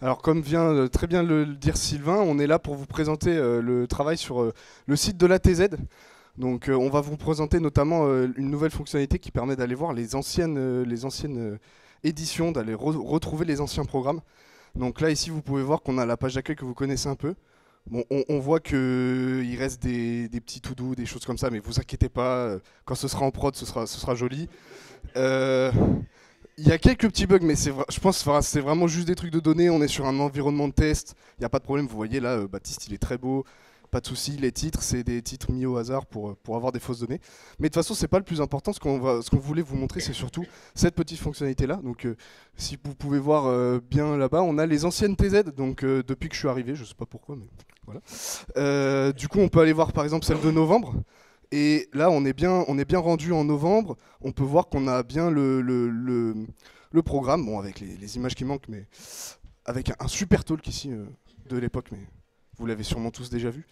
Alors comme vient très bien le dire Sylvain, on est là pour vous présenter le travail sur le site de l'ATZ. Donc on va vous présenter notamment une nouvelle fonctionnalité qui permet d'aller voir les anciennes éditions, d'aller retrouver les anciens programmes. Donc là ici vous pouvez voir qu'on a la page d'accueil que vous connaissez un peu. Bon, on voit qu'il reste des petits to-do, des choses comme ça, mais vous inquiétez pas, quand ce sera en prod, ce sera joli. Euh, Il y a quelques petits bugs, mais je pense que c'est vraiment juste des trucs de données. On est sur un environnement de test. Il n'y a pas de problème. Vous voyez là, Baptiste, il est très beau. Pas de souci. Les titres, c'est des titres mis au hasard pour avoir des fausses données. Mais de toute façon, c'est pas le plus important. Ce qu'on voulait vous montrer, c'est surtout cette petite fonctionnalité-là. Donc, si vous pouvez voir bien là-bas, on a les anciennes TZ. Donc, depuis que je suis arrivé, je sais pas pourquoi, mais voilà. Du coup, on peut aller voir par exemple celle de novembre. Et là, on est bien rendu en novembre. On peut voir qu'on a bien le programme, bon, avec les images qui manquent, mais avec un super talk ici de l'époque, mais vous l'avez sûrement tous déjà vu.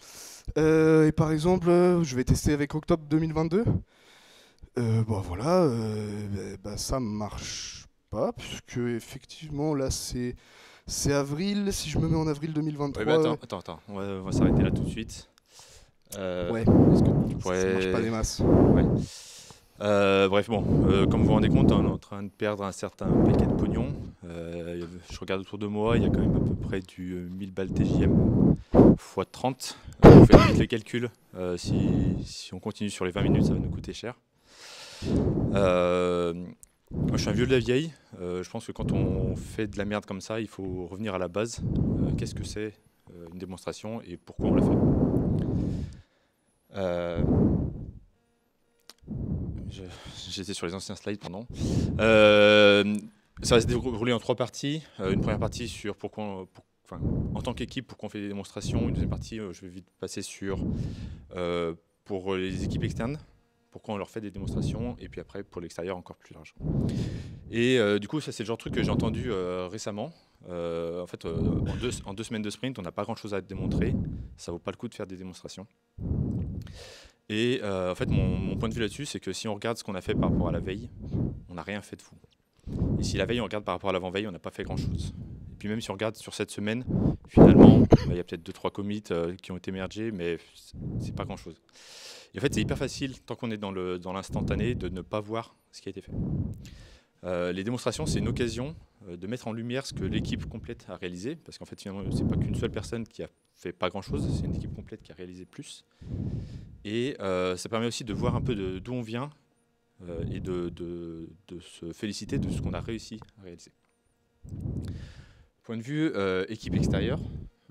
Et par exemple, je vais tester avec octobre 2022. Bah voilà, bah, ça marche pas, puisque effectivement, là, c'est avril. Si je me mets en avril Ouais, 2023, bah attends, on va s'arrêter là tout de suite. ouais, Est-ce que tu ça marche pas pourrais... des masses. Ouais. Bref, bon, comme vous vous rendez compte, on est en train de perdre un certain paquet de pognon. Je regarde autour de moi, il y a quand même à peu près du 1000 balles TJM x 30. Vous faites vite les calculs. Si on continue sur les 20 minutes, ça va nous coûter cher. Moi, je suis un vieux de la vieille. Je pense que quand on fait de la merde comme ça, il faut revenir à la base. Qu'est-ce que c'est une démonstration et pourquoi on la fait? Euh, je- J'étais sur les anciens slides, pardon. Ça va se dérouler en trois parties. Une première partie sur enfin, en tant qu'équipe, pourquoi on fait des démonstrations. Une deuxième partie, je vais vite passer sur pour les équipes externes, pourquoi on leur fait des démonstrations. Et puis après, pour l'extérieur, encore plus large. Et du coup, ça, c'est le genre de truc que j'ai entendu récemment. En fait, en deux semaines de sprint, on n'a pas grand-chose à démontrer. Ça vaut pas le coup de faire des démonstrations. Et en fait, mon point de vue là-dessus, c'est que si on regarde ce qu'on a fait par rapport à la veille, on n'a rien fait de fou. Et si la veille, on regarde par rapport à l'avant-veille, on n'a pas fait grand-chose. Et puis même si on regarde sur cette semaine, finalement, il y a peut-être 2-3 commits qui ont été mergés, mais c'est pas grand-chose. Et en fait, c'est hyper facile, tant qu'on est dans l'instantané, de ne pas voir ce qui a été fait. Les démonstrations, c'est une occasion de mettre en lumière ce que l'équipe complète a réalisé, parce qu'en fait, finalement, c'est pas qu'une seule personne qui a fait pas grand-chose, c'est une équipe complète qui a réalisé plus. Et ça permet aussi de voir un peu d'où on vient et de se féliciter de ce qu'on a réussi à réaliser. Point de vue équipe extérieure,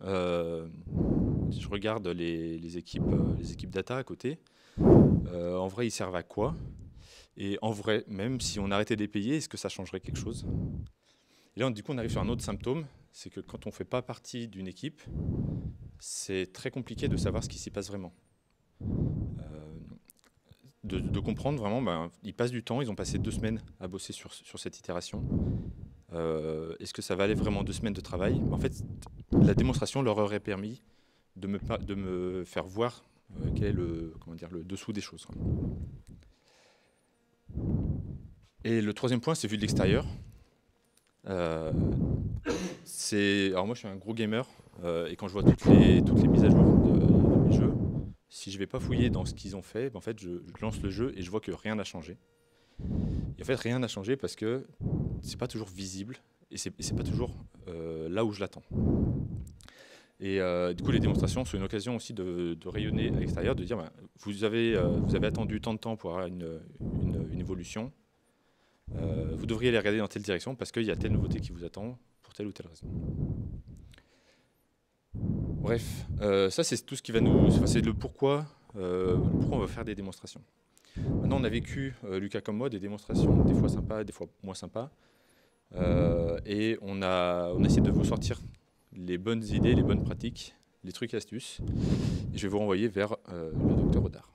je regarde les équipes data à côté. En vrai, ils servent à quoi? Et en vrai, même si on arrêtait de les payer, est-ce que ça changerait quelque chose? Et là, du coup, on arrive sur un autre symptôme, c'est que quand on ne fait pas partie d'une équipe, c'est très compliqué de savoir ce qui s'y passe vraiment. De comprendre vraiment, ils passent du temps, ils ont passé 2 semaines à bosser sur cette itération. Est-ce que ça valait vraiment 2 semaines de travail? En fait, la démonstration leur aurait permis de me faire voir quel est le dessous des choses. Et le troisième point, c'est vu de l'extérieur. Alors moi, je suis un gros gamer, et quand je vois toutes les mises à jour de mes jeux, si je vais pas fouiller dans ce qu'ils ont fait, en fait, je lance le jeu et je vois que rien n'a changé. Et en fait, rien n'a changé parce que c'est pas toujours visible et c'est pas toujours là où je l'attends. Et du coup, les démonstrations sont une occasion aussi de rayonner à l'extérieur, de dire vous avez attendu tant de temps pour avoir une évolution. Vous devriez aller regarder dans telle direction parce qu'il y a telle nouveauté qui vous attend pour telle ou telle raison. Bref, ça c'est tout ce qui va c'est le pourquoi on va faire des démonstrations. Maintenant, on a vécu, Lucas comme moi, des démonstrations, des fois sympas, des fois moins sympas. Et on a essayé de vous sortir les bonnes idées, les bonnes pratiques, les trucs et astuces. Et je vais vous renvoyer vers le docteur Odard.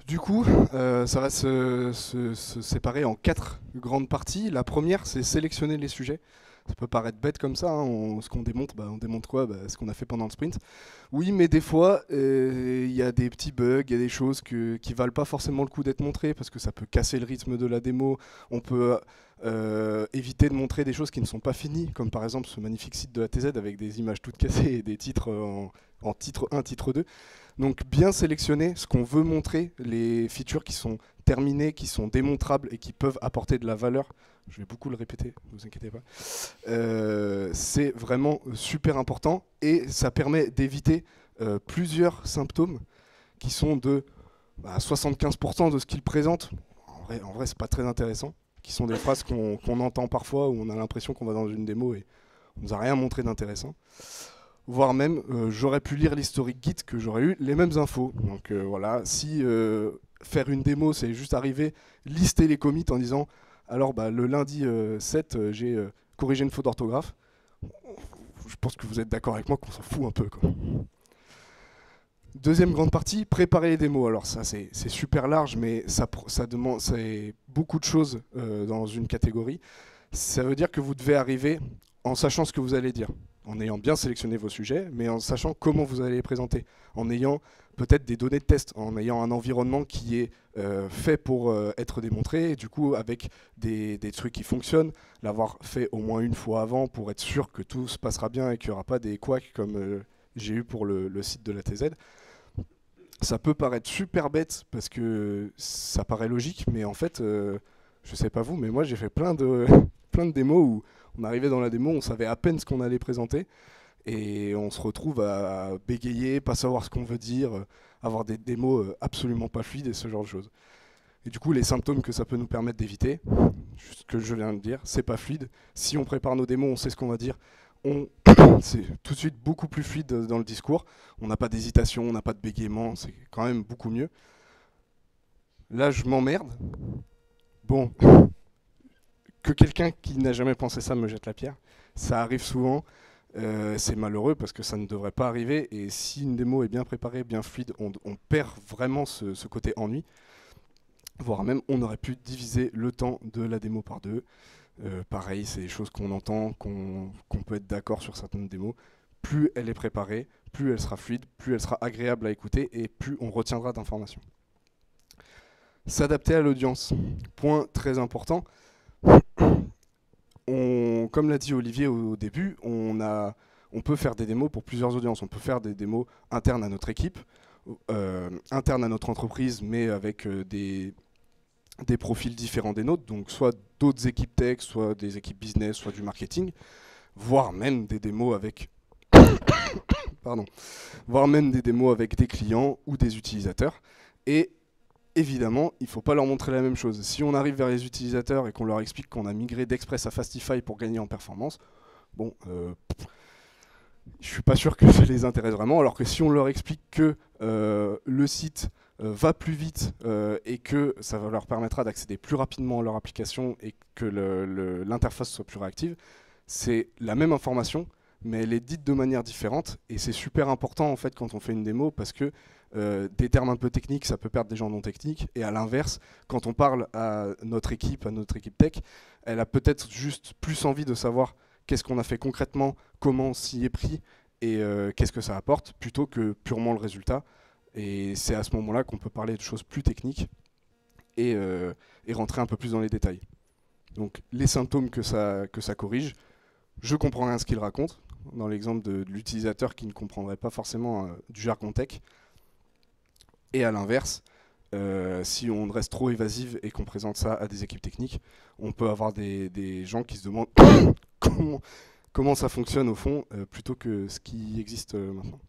Du coup, ça va se séparer en 4 grandes parties. La première, c'est sélectionner les sujets. Ça peut paraître bête comme ça, hein, ce qu'on démontre, on démontre quoi, ce qu'on a fait pendant le sprint. Oui, mais des fois, il y a des petits bugs, il y a des choses qui valent pas forcément le coup d'être montrées parce que ça peut casser le rythme de la démo. On peut éviter de montrer des choses qui ne sont pas finies, comme par exemple ce magnifique site de la TZ avec des images toutes cassées et des titres en titre 1, titre 2. Donc bien sélectionner ce qu'on veut montrer, les features qui sont terminées, qui sont démontrables et qui peuvent apporter de la valeur. Je vais beaucoup le répéter, ne vous inquiétez pas. C'est vraiment super important et ça permet d'éviter plusieurs symptômes qui sont de 75% de ce qu'ils présentent. En vrai c'est pas très intéressant. Qui sont des phrases qu'on entend parfois où on a l'impression qu'on va dans une démo et on nous a rien montré d'intéressant. Voire même, j'aurais pu lire l'historique Git que j'aurais eu les mêmes infos. Donc voilà, si faire une démo, c'est juste arriver, lister les commits en disant alors le lundi 7, j'ai corrigé une faute d'orthographe. Je pense que vous êtes d'accord avec moi qu'on s'en fout un peu, quoi. Deuxième grande partie, préparer les démos. Alors ça c'est super large, mais ça demande beaucoup de choses dans une catégorie. Ça veut dire que vous devez arriver en sachant ce que vous allez dire, en ayant bien sélectionné vos sujets, mais en sachant comment vous allez les présenter, en ayant peut-être des données de test, en ayant un environnement qui est fait pour être démontré, et du coup avec des trucs qui fonctionnent, l'avoir fait au moins une fois avant pour être sûr que tout se passera bien et qu'il n'y aura pas des couacs comme j'ai eu pour le site de la TZ. Ça peut paraître super bête parce que ça paraît logique, mais en fait, je sais pas vous, mais moi j'ai fait plein de démos où on arrivait dans la démo, on savait à peine ce qu'on allait présenter et on se retrouve à bégayer, pas savoir ce qu'on veut dire, avoir des démos absolument pas fluides et ce genre de choses. Et du coup, les symptômes que ça peut nous permettre d'éviter, ce que je viens de dire, c'est pas fluide. Si on prépare nos démos, on sait ce qu'on va dire, c'est tout de suite beaucoup plus fluide dans le discours. On n'a pas d'hésitation, on n'a pas de bégaiement, c'est quand même beaucoup mieux. Là, je m'emmerde. Bon, que quelqu'un qui n'a jamais pensé ça me jette la pierre. Ça arrive souvent. C'est malheureux parce que ça ne devrait pas arriver. Et si une démo est bien préparée, bien fluide, on perd vraiment ce côté ennui. Voire même, on aurait pu diviser le temps de la démo par deux. Pareil, c'est des choses qu'on entend, qu'on peut être d'accord sur certaines démos. Plus elle est préparée, plus elle sera fluide, plus elle sera agréable à écouter et plus on retiendra d'informations. S'adapter à l'audience. Point très important. Comme l'a dit Olivier au début, on peut faire des démos pour plusieurs audiences. On peut faire des démos internes à notre équipe, internes à notre entreprise, mais avec des profils différents des nôtres, donc soit d'autres équipes tech, soit des équipes business, soit du marketing, voire même des démos avec voire même des démos avec des clients ou des utilisateurs. Et évidemment, il ne faut pas leur montrer la même chose. Si on arrive vers les utilisateurs et qu'on leur explique qu'on a migré d'Express à Fastify pour gagner en performance, bon, je suis pas sûr que ça les intéresse vraiment, alors que si on leur explique que le site va plus vite et que ça leur permettra d'accéder plus rapidement à leur application et que l'interface soit plus réactive, c'est la même information, mais elle est dite de manière différente et c'est super important en fait quand on fait une démo parce que des termes un peu techniques, ça peut perdre des gens non techniques et à l'inverse, quand on parle à notre équipe tech, elle a peut-être juste plus envie de savoir qu'est-ce qu'on a fait concrètement, comment on s'y est pris et qu'est-ce que ça apporte plutôt que purement le résultat. Et c'est à ce moment-là qu'on peut parler de choses plus techniques et rentrer un peu plus dans les détails. Donc les symptômes que ça corrige, je comprends rien à ce qu'il raconte, dans l'exemple de l'utilisateur qui ne comprendrait pas forcément du jargon tech. Et à l'inverse, si on reste trop évasive et qu'on présente ça à des équipes techniques, on peut avoir des gens qui se demandent comment ça fonctionne au fond, plutôt que ce qui existe maintenant.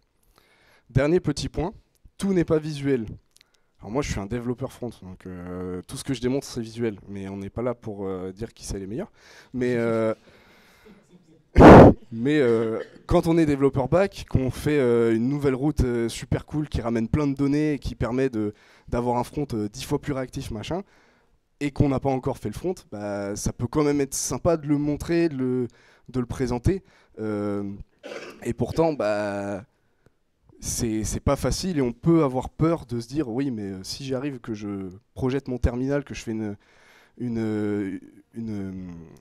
Dernier petit point, tout n'est pas visuel. Alors moi je suis un développeur front, donc tout ce que je démontre c'est visuel, mais on n'est pas là pour dire qui c'est les meilleurs. Mais quand on est développeur back, qu'on fait une nouvelle route super cool qui ramène plein de données et qui permet d'avoir un front 10 fois plus réactif, machin, et qu'on n'a pas encore fait le front, bah, ça peut quand même être sympa de le montrer, de le présenter. Et pourtant, bah, c'est pas facile et on peut avoir peur de se dire oui, mais si j'arrive, que je projette mon terminal, que je fais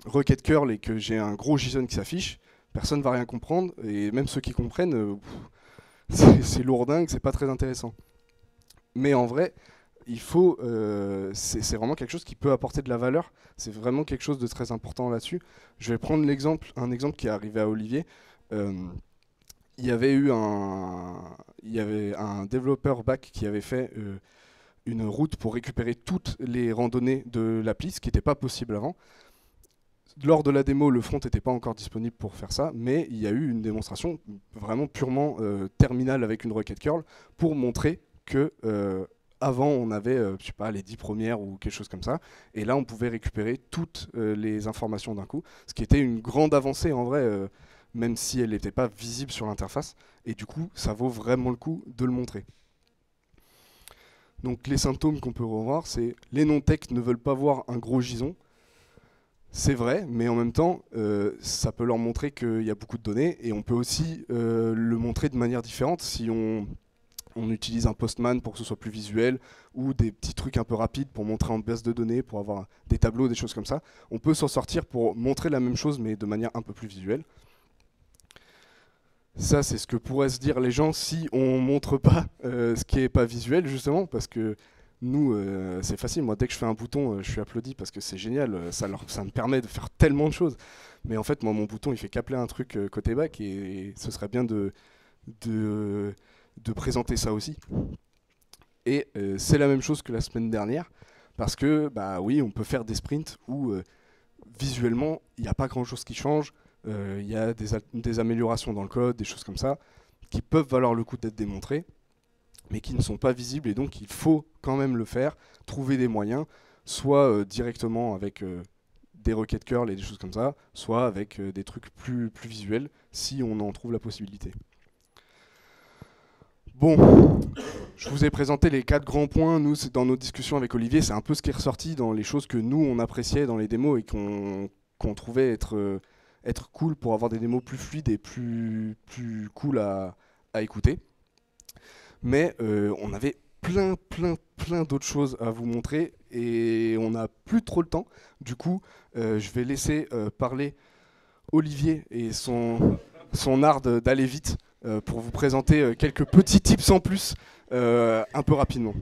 requête curl et que j'ai un gros JSON qui s'affiche, personne ne va rien comprendre, et même ceux qui comprennent, c'est lourdingue, c'est pas très intéressant. Mais en vrai, c'est vraiment quelque chose qui peut apporter de la valeur, c'est vraiment quelque chose de très important là-dessus. Je vais prendre un exemple qui est arrivé à Olivier. Il y avait un développeur back qui avait fait une route pour récupérer toutes les randonnées de l'appli, ce qui n'était pas possible avant. Lors de la démo, le front n'était pas encore disponible pour faire ça, mais il y a eu une démonstration vraiment purement terminale avec une requête curl pour montrer que avant on avait je sais pas, les 10 premières ou quelque chose comme ça, et là on pouvait récupérer toutes les informations d'un coup, ce qui était une grande avancée en vrai, même si elle n'était pas visible sur l'interface, et du coup ça vaut vraiment le coup de le montrer. Donc les symptômes qu'on peut revoir, c'est les non-tech ne veulent pas voir un gros JSON. C'est vrai, mais en même temps, ça peut leur montrer qu'il y a beaucoup de données, et on peut aussi le montrer de manière différente si on utilise un Postman pour que ce soit plus visuel, ou des petits trucs un peu rapides pour montrer en base de données, pour avoir des tableaux, des choses comme ça. On peut s'en sortir pour montrer la même chose, mais de manière un peu plus visuelle. Ça, c'est ce que pourraient se dire les gens si on montre pas ce qui est pas visuel, justement, parce que nous, c'est facile. Moi, dès que je fais un bouton, je suis applaudi parce que c'est génial. Ça me permet de faire tellement de choses. Mais en fait, moi, mon bouton, il fait qu'appeler un truc côté back, et ce serait bien de présenter ça aussi. Et c'est la même chose que la semaine dernière, parce que, bah oui, on peut faire des sprints où visuellement, il n'y a pas grand-chose qui change. Il y a des améliorations dans le code, des choses comme ça, qui peuvent valoir le coup d'être démontrées, mais qui ne sont pas visibles, et donc il faut quand même le faire, trouver des moyens, soit directement avec des requêtes curl et des choses comme ça, soit avec des trucs plus visuels, si on en trouve la possibilité. Bon, je vous ai présenté les 4 grands points. Nous, dans nos discussions avec Olivier, c'est un peu ce qui est ressorti dans les choses que nous, on appréciait dans les démos et qu'on trouvait être cool pour avoir des démos plus fluides et plus cool à écouter. Mais on avait plein d'autres choses à vous montrer, et on n'a plus trop le temps. Du coup, je vais laisser parler Olivier et son art d'aller vite pour vous présenter quelques petits tips en plus un peu rapidement.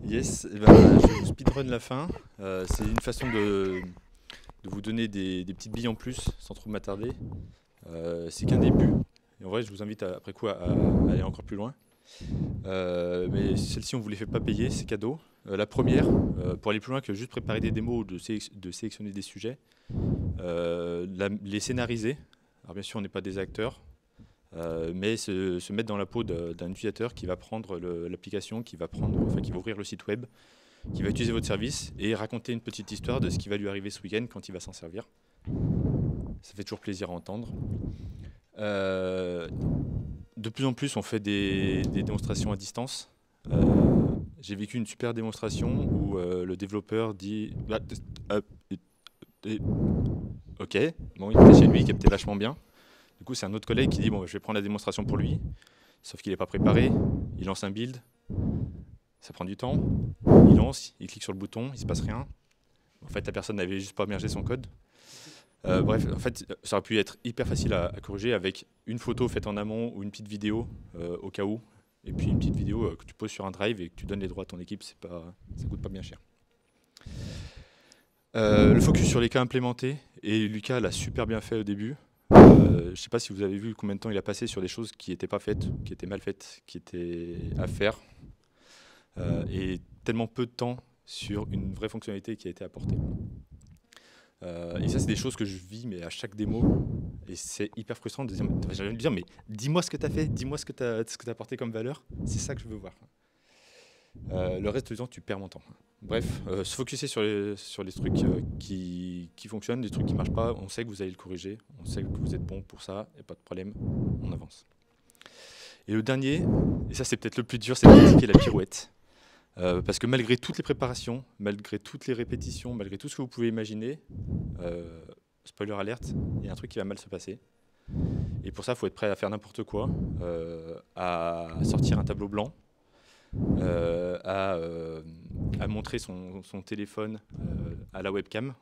Yes, je vais vous speedrun la fin. C'est une façon de vous donner des petites billes en plus sans trop m'attarder. C'est qu'un début. Et en vrai, je vous invite après coup à aller encore plus loin. Mais celle-ci, on ne vous les fait pas payer, c'est cadeau. La première, pour aller plus loin que juste préparer des démos ou de sélectionner des sujets, les scénariser. Alors bien sûr, on n'est pas des acteurs, mais se mettre dans la peau d'un utilisateur qui va prendre l'application, qui va ouvrir le site web, qui va utiliser votre service et raconter une petite histoire de ce qui va lui arriver ce week-end quand il va s'en servir. Ça fait toujours plaisir à entendre. De plus en plus, on fait des démonstrations à distance. J'ai vécu une super démonstration où le développeur dit ok, bon, il était chez lui, il captait vachement bien. Du coup, c'est un autre collègue qui dit bon, je vais prendre la démonstration pour lui, sauf qu'il n'est pas préparé. Il lance un build, ça prend du temps. Il lance, il clique sur le bouton, il ne se passe rien. En fait, la personne n'avait juste pas mergé son code. Bref, en fait, ça aurait pu être hyper facile à corriger avec une photo faite en amont ou une petite vidéo au cas où, et puis une petite vidéo que tu poses sur un drive et que tu donnes les droits à ton équipe, ça coûte pas bien cher. Le focus sur les cas implémentés, et Lucas l'a super bien fait au début. Je ne sais pas si vous avez vu combien de temps il a passé sur des choses qui n'étaient pas faites, qui étaient mal faites, qui étaient à faire, et tellement peu de temps sur une vraie fonctionnalité qui a été apportée. Et ça, c'est des choses que je vis mais à chaque démo, et c'est hyper frustrant de dire mais dis-moi ce que tu as fait, dis-moi ce que tu as apporté comme valeur, c'est ça que je veux voir. Le reste du temps, tu perds mon temps. Bref, se focuser sur les trucs qui fonctionnent, les trucs qui ne marchent pas, on sait que vous allez le corriger, on sait que vous êtes bon pour ça, il n'y a pas de problème, on avance. Et le dernier, et ça c'est peut-être le plus dur, c'est de pratiquer la pirouette. Parce que malgré toutes les préparations, malgré toutes les répétitions, malgré tout ce que vous pouvez imaginer, spoiler alerte, il y a un truc qui va mal se passer. Et pour ça, il faut être prêt à faire n'importe quoi, à sortir un tableau blanc, à montrer son téléphone à la webcam,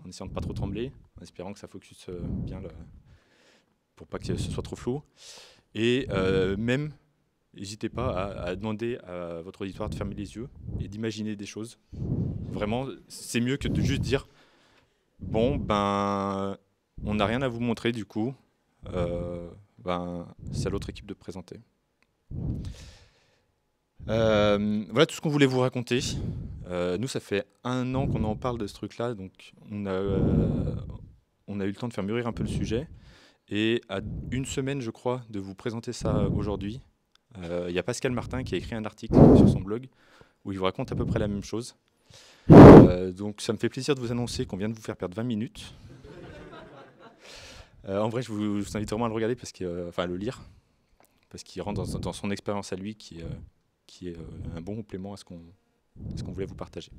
en essayant de pas trop trembler, en espérant que ça focus bien pour pas que ce soit trop flou. Et même, n'hésitez pas à demander à votre auditoire de fermer les yeux et d'imaginer des choses. Vraiment, c'est mieux que de juste dire « Bon, ben, on n'a rien à vous montrer du coup, c'est à l'autre équipe de présenter. » Voilà tout ce qu'on voulait vous raconter. Nous, ça fait 1 an qu'on en parle de ce truc-là, donc on a eu le temps de faire mûrir un peu le sujet. Et à 1 semaine, je crois, de vous présenter ça aujourd'hui, il y a Pascal Martin qui a écrit un article sur son blog où il vous raconte à peu près la même chose. Donc ça me fait plaisir de vous annoncer qu'on vient de vous faire perdre 20 minutes. En vrai, je vous invite vraiment à le regarder, à le lire, parce qu'il rentre dans son expérience à lui qui est un bon complément à ce qu'on voulait vous partager.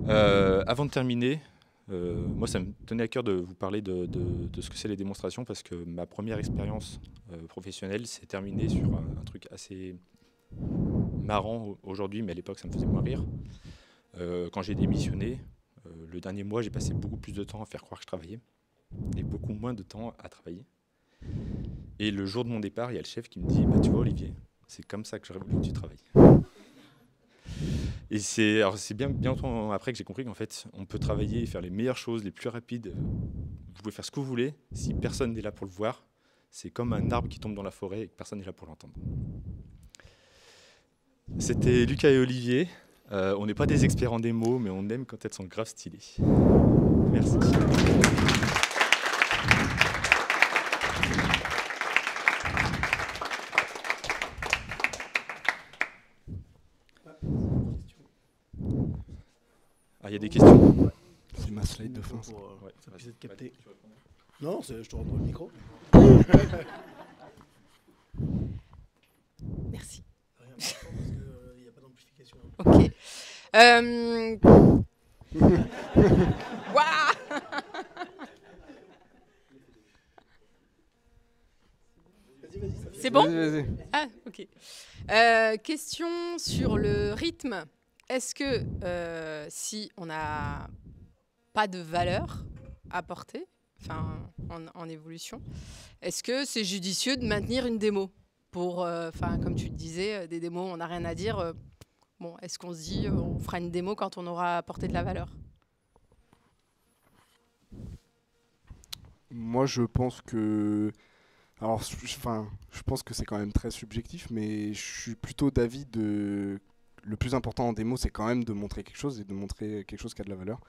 Avant de terminer, moi ça me tenait à cœur de vous parler de ce que c'est les démonstrations, parce que ma première expérience professionnelle s'est terminée sur un truc assez marrant aujourd'hui, mais à l'époque ça me faisait moins rire. Quand j'ai démissionné, le dernier mois j'ai passé beaucoup plus de temps à faire croire que je travaillais et beaucoup moins de temps à travailler. Et le jour de mon départ, il y a le chef qui me dit « Tu vois Olivier, c'est comme ça que j'aurais voulu que tu travailles. » Et c'est bien longtemps après que j'ai compris qu'en fait, on peut travailler et faire les meilleures choses, les plus rapides. Vous pouvez faire ce que vous voulez. Si personne n'est là pour le voir, c'est comme un arbre qui tombe dans la forêt et que personne n'est là pour l'entendre. C'était Lucas et Olivier. On n'est pas des experts en démo, mais on aime quand elles sont grave stylées. Merci. Il y a des questions. C'est ma slide de fin. Ça puisse être capté. Non, je te rends le micro. Merci. Rien, parce qu'il n'y a pas d'amplification. Ok. Waouh. C'est bon? Vas-y. Ah, ok. Question sur le rythme. Est-ce que si on n'a pas de valeur apportée, en évolution, est-ce que c'est judicieux de maintenir une démo pour, comme tu le disais, des démos, on n'a rien à dire. Bon, est-ce qu'on se dit, on fera une démo quand on aura apporté de la valeur? Moi, je pense que... Alors, je pense que c'est quand même très subjectif, mais je suis plutôt d'avis de... Le plus important en démo, c'est quand même de montrer quelque chose et de montrer quelque chose qui a de la valeur.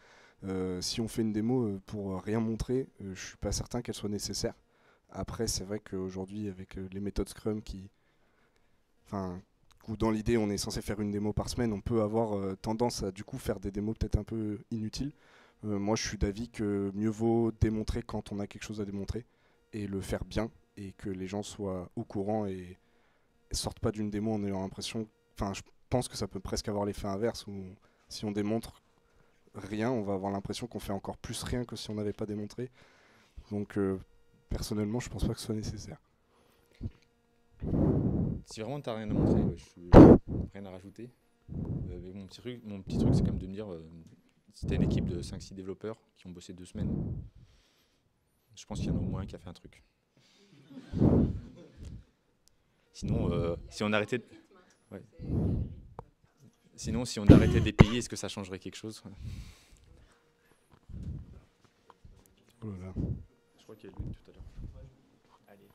Si on fait une démo pour rien montrer, je suis pas certain qu'elle soit nécessaire. Après, c'est vrai qu'aujourd'hui, avec les méthodes Scrum où dans l'idée, on est censé faire une démo par semaine, on peut avoir tendance à du coup faire des démos peut-être un peu inutiles. Moi, je suis d'avis que mieux vaut démontrer quand on a quelque chose à démontrer et le faire bien et que les gens soient au courant et sortent pas d'une démo en ayant l'impression... je pense que ça peut presque avoir l'effet inverse où si on démontre rien, on va avoir l'impression qu'on fait encore plus rien que si on n'avait pas démontré. Donc personnellement, je pense pas que ce soit nécessaire. Si vraiment tu n'as rien à montrer, rien à rajouter. Mais mon petit truc, c'est quand même de me dire, si tu as une équipe de 5-6 développeurs qui ont bossé 2 semaines, je pense qu'il y en a au moins un qui a fait un truc. Sinon, si on arrêtait... Ouais. Sinon, si on arrêtait de les payer, est-ce que ça changerait quelque chose? Oh là là. Je crois qu'il y a Louis tout à l'heure. Allez.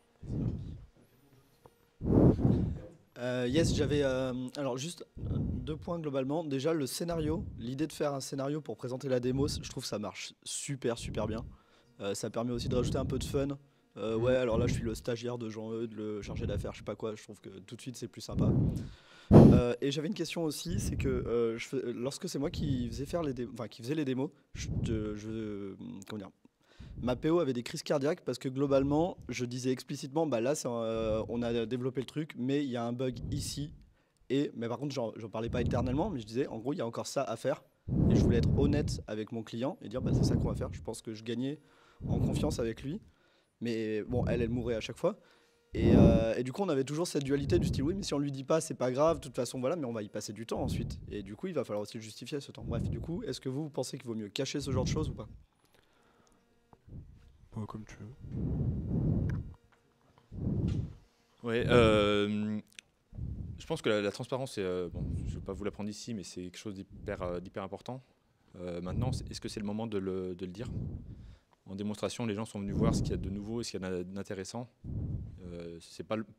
Yes, j'avais alors juste 2 points globalement. Déjà, le scénario, l'idée de faire un scénario pour présenter la démo, je trouve que ça marche super bien. Ça permet aussi de rajouter un peu de fun. Ouais, alors là, je suis le stagiaire de Jean-Eudes, le chargé d'affaires, je sais pas quoi. Je trouve que tout de suite, c'est plus sympa. Et j'avais une question aussi, c'est que lorsque c'est moi qui faisais les démos, comment dire, ma PO avait des crises cardiaques parce que globalement, je disais explicitement, là, on a développé le truc, mais il y a un bug ici. Mais par contre, j'en parlais pas éternellement, mais je disais, en gros, il y a encore ça à faire. Et je voulais être honnête avec mon client et dire, c'est ça qu'on va faire. Je pense que je gagnais en confiance avec lui. Mais bon, elle mourait à chaque fois. Et du coup, on avait toujours cette dualité du style oui, mais si on lui dit pas, c'est pas grave, de toute façon, voilà, mais on va y passer du temps ensuite. Et du coup, il va falloir aussi le justifier ce temps. Bref, du coup, est-ce que vous pensez qu'il vaut mieux cacher ce genre de choses ou pas? Comme tu veux. Ouais, je pense que la transparence, bon, je ne vais pas vous l'apprendre ici, mais c'est quelque chose d'hyper important. Maintenant, est-ce que c'est le moment de le dire? En démonstration, les gens sont venus voir ce qu'il y a de nouveau et ce qu'il y a d'intéressant.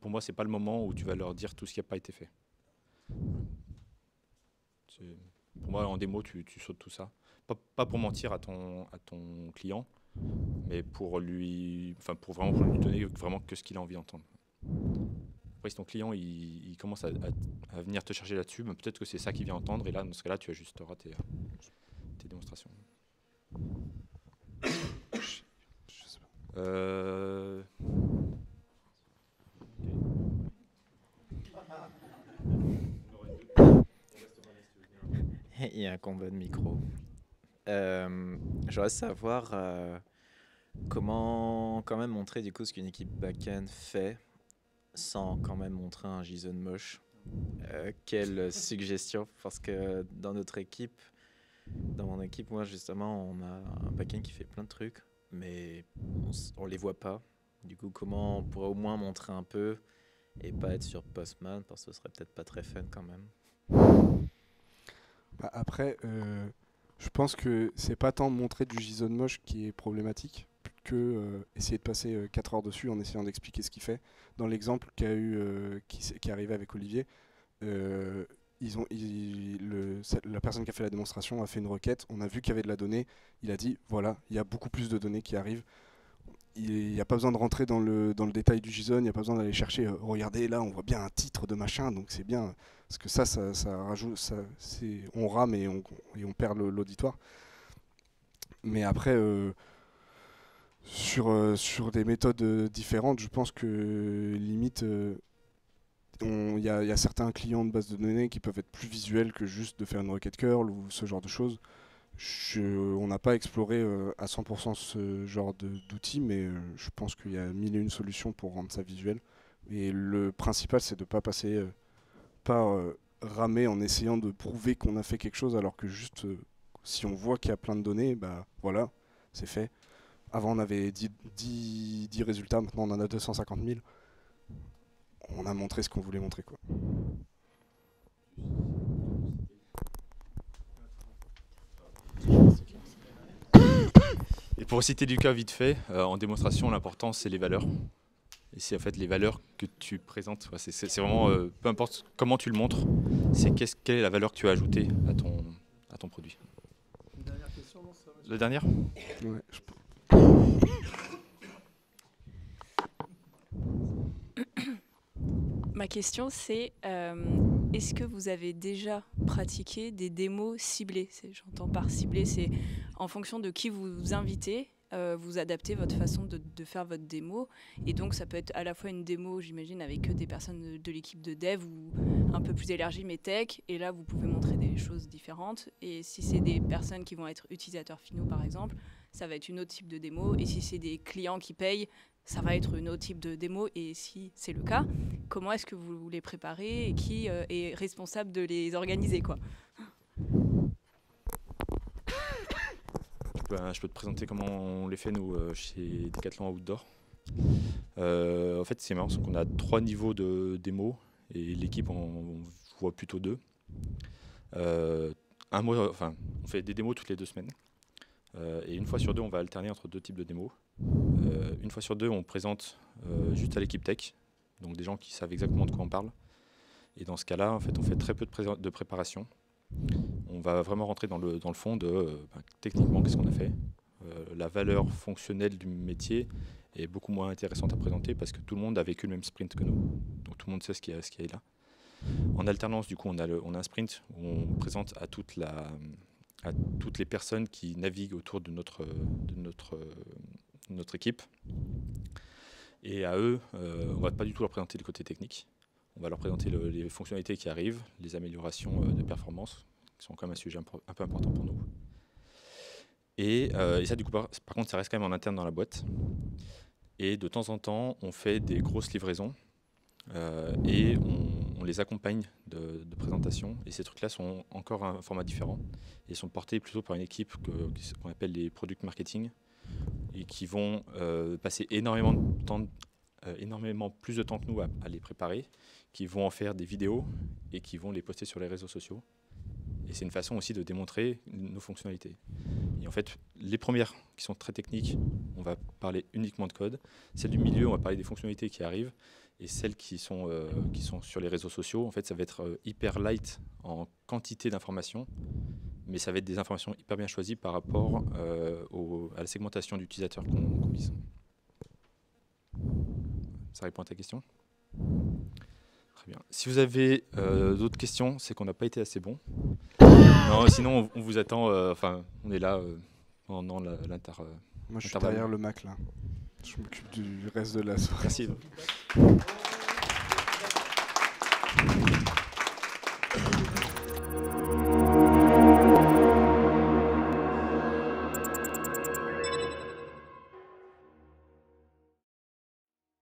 Pour moi, ce n'est pas le moment où tu vas leur dire tout ce qui n'a pas été fait. Pour moi, en démo, tu sautes tout ça. Pas pour mentir à ton client, mais pour vraiment pour lui donner vraiment que ce qu'il a envie d'entendre. Après, si ton client il commence à venir te chercher là-dessus, ben, peut-être que c'est ça qu'il vient entendre, et là, dans ce cas-là, tu ajusteras tes démonstrations. Je sais pas. Il y a un combat de micro. Je voudrais savoir comment quand même montrer du coup ce qu'une équipe back-end fait sans quand même montrer un JSON moche. Quelle suggestion? Parce que dans notre équipe, dans mon équipe, moi justement, on a un back-end qui fait plein de trucs, mais on les voit pas. Du coup, comment on pourrait au moins montrer un peu et pas être sur Postman, parce que ce serait peut-être pas très fun quand même. Bah, après, je pense que c'est pas tant montrer du JSON moche qui est problématique que essayer de passer 4 heures dessus en essayant d'expliquer ce qu'il fait. Dans l'exemple qui est arrivé avec Olivier, la personne qui a fait la démonstration a fait une requête, on a vu qu'il y avait de la donnée, il a dit voilà, il y a beaucoup plus de données qui arrivent. Il n'y a pas besoin de rentrer dans le détail du JSON, il n'y a pas besoin d'aller chercher, regardez là on voit bien un titre de machin, donc c'est bien, parce que ça rajoute, on rame et on perd l'auditoire. Mais après, sur des méthodes différentes, je pense que limite, il y a certains clients de base de données qui peuvent être plus visuels que juste de faire une requête curl ou ce genre de choses. On n'a pas exploré à 100% ce genre d'outils, mais je pense qu'il y a mille et une solutions pour rendre ça visuel. Et le principal, c'est de ne pas passer par ramer en essayant de prouver qu'on a fait quelque chose, alors que juste si on voit qu'il y a plein de données, bah voilà, c'est fait. Avant, on avait 10 résultats, maintenant on en a 250 000. On a montré ce qu'on voulait montrer, quoi. Et pour citer du cas vite fait, en démonstration, l'important c'est les valeurs. Et c'est en fait les valeurs que tu présentes. C'est vraiment, peu importe comment tu le montres, c'est quelle est la valeur que tu as ajoutée à ton produit. Une dernière question, non, ça, La dernière? Ouais, Ma question, c'est est-ce que vous avez déjà pratiqué des démos ciblées? J'entends par ciblé, c'est en fonction de qui vous invitez, vous adaptez votre façon de faire votre démo. Et donc, ça peut être à la fois une démo, j'imagine, avec des personnes de l'équipe de dev ou un peu plus élargie, mais tech. Et là, vous pouvez montrer des choses différentes. Et si c'est des personnes qui vont être utilisateurs finaux, par exemple, ça va être une autre type de démo. Et si c'est des clients qui payent, ça va être une autre type de démo. Et si c'est le cas, comment est-ce que vous les préparez et qui est responsable de les organiser, quoi? Je peux te présenter comment on les fait, nous, chez Decathlon Outdoor. En fait, c'est marrant, c'est qu'on a 3 niveaux de démo et l'équipe, on voit plutôt 2. On fait des démos toutes les 2 semaines. Et une fois sur 2, on va alterner entre 2 types de démos. Une fois sur 2, on présente juste à l'équipe tech, donc des gens qui savent exactement de quoi on parle. Et dans ce cas-là, en fait, on fait très peu de préparation. On va vraiment rentrer dans le fond de techniquement qu'est-ce qu'on a fait. La valeur fonctionnelle du métier est beaucoup moins intéressante à présenter parce que tout le monde a vécu le même sprint que nous. Donc tout le monde sait ce qu'il y a là. En alternance, du coup, on a un sprint où on présente à toutes les personnes qui naviguent autour de notre équipe. Et à eux, on ne va pas du tout leur présenter le côté technique. On va leur présenter les fonctionnalités qui arrivent, les améliorations de performance, qui sont quand même un sujet un peu important pour nous. Et ça, du coup, par contre, ça reste quand même en interne dans la boîte. Et de temps en temps, on fait des grosses livraisons et on les accompagne de présentations. Et ces trucs-là sont encore un format différent et sont portés plutôt par une équipe qu'on appelle les product marketing et qui vont passer énormément plus de temps que nous à les préparer, qui vont en faire des vidéos et qui vont les poster sur les réseaux sociaux. Et c'est une façon aussi de démontrer nos fonctionnalités. Et en fait, les premières qui sont très techniques, on va parler uniquement de code. Celles du milieu, on va parler des fonctionnalités qui arrivent. Et celles qui sont sur les réseaux sociaux, en fait, ça va être hyper light en quantité d'informations, mais ça va être des informations hyper bien choisies par rapport à la segmentation d'utilisateurs qu'on vise. Ça répond à ta question ? Très bien. Si vous avez d'autres questions, c'est qu'on n'a pas été assez bon. Non, sinon, on vous attend. On est là pendant l'inter. Moi, je suis derrière le Mac là. Je m'occupe du reste de la soirée. Merci.